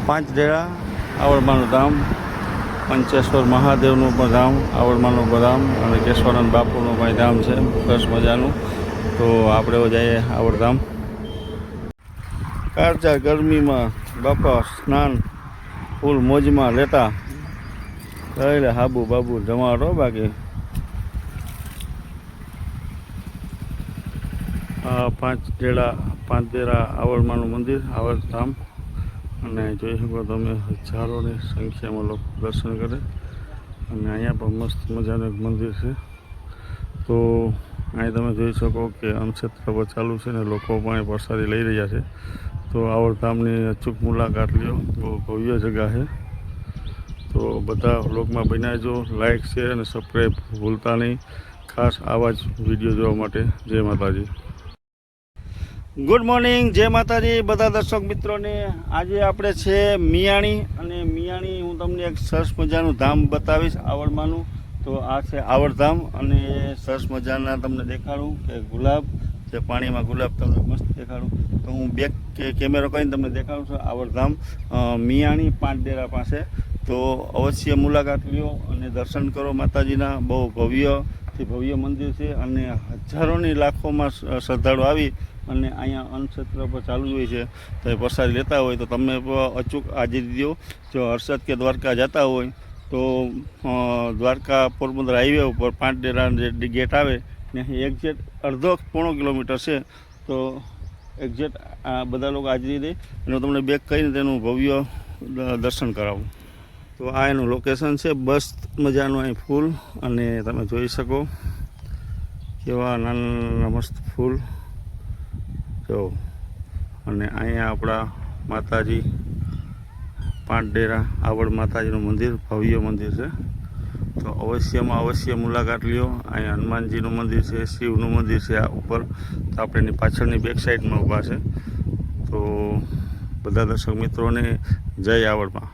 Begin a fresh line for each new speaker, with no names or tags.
પાંચડેરા આવડમાનું ધામ, પંચેશ્વર મહાદેવનું પણ ધામ, આવડમાનું ધામ અને કેશવાનંદ બાપુનું પણ ધામ છે સરસ મજાનું. તો આપણે જઈએ આવડધામ. કાળઝાળ ગરમીમાં બાપા સ્નાન ફૂલ મોજમાં લેતા એટલે હાબુ બાબુ જમાડો. બાકી પાંચડેરા આવડમાનું મંદિર, આવડધામ, અને જોઈ શકો તમે હજારોની સંખ્યામાં લોકો દર્શન કરે. અને અહીંયા પણ મસ્ત મજાનું એક મંદિર છે. તો અહીં તમે જોઈ શકો કે અન્નક્ષેત્ર પર ચાલુ છે ને લોકો પણ પ્રસાદી લઈ રહ્યા છે. તો આવડધામની અચૂક મુલાકાત લ્યો, બહુ ભવ્ય જગ્યા છે. તો બધા વ્લોગમાં બનાવજો, લાઇક શેર અને સબસ્ક્રાઈબ ભૂલતા નહીં, ખાસ આવા જ વિડીયો જોવા માટે. જય માતાજી. ગુડ મોર્નિંગ, જય માતાજી બધા દર્શક મિત્રોને. આજે આપણે છે મિયાણી, અને મિયાણી હું તમને એક સરસ મજાનું ધામ બતાવીશ આવડમાનું. તો આ છે આવડધામ, અને સરસ મજાના તમને દેખાડું કે ગુલાબ જે પાણીમાં ગુલાબ તમને મસ્ત દેખાડું. તો હું બેક કેમેરો કરીને તમને દેખાડું છું આવડધામ મિયાણી પાંચડેરા પાસે. તો અવશ્ય મુલાકાત લ્યો અને દર્શન કરો માતાજીના. બહુ ભવ્યથી ભવ્ય મંદિર છે, અને હજારોની લાખોમાં શ્રદ્ધાળુ આવી અને અહીંયા અન્નક્ષેત્ર પર ચાલુ જ હોય છે. તો એ પ્રસાદી લેતા હોય તો તમે અચૂક હાજરી દો. જો હર્ષદ કે દ્વારકા જતા હોય તો દ્વારકા પોરબંદર હાઈવે ઉપર પાંચડેરા જે ગેટ આવે ત્યાંથી એક્ઝેક્ટ પોણો કિલોમીટર છે. તો એક્ઝેક્ટ આ બધા લોકો હાજરી દે અને તમને બેક કરીને તેનું ભવ્ય દર્શન કરાવું. તો આ એનું લોકેશન છે. બસ મજાનું અહીં ફૂલ, અને તમે જોઈ શકો કેવા નાના મસ્ત ફૂલ જો. અને અહીંયા આપણા માતાજી પાંચડેરા આવડ માતાજીનું મંદિર, ભવ્ય મંદિર છે. તો અવશ્ય મુલાકાત લ્યો. અહીંયા હનુમાનજીનું મંદિર છે, શિવનું મંદિર છે આ ઉપર. તો આપણે એની પાછળની બેક સાઈડમાં ઊભા છે. તો બધા દર્શક મિત્રોને જય આવડમાં.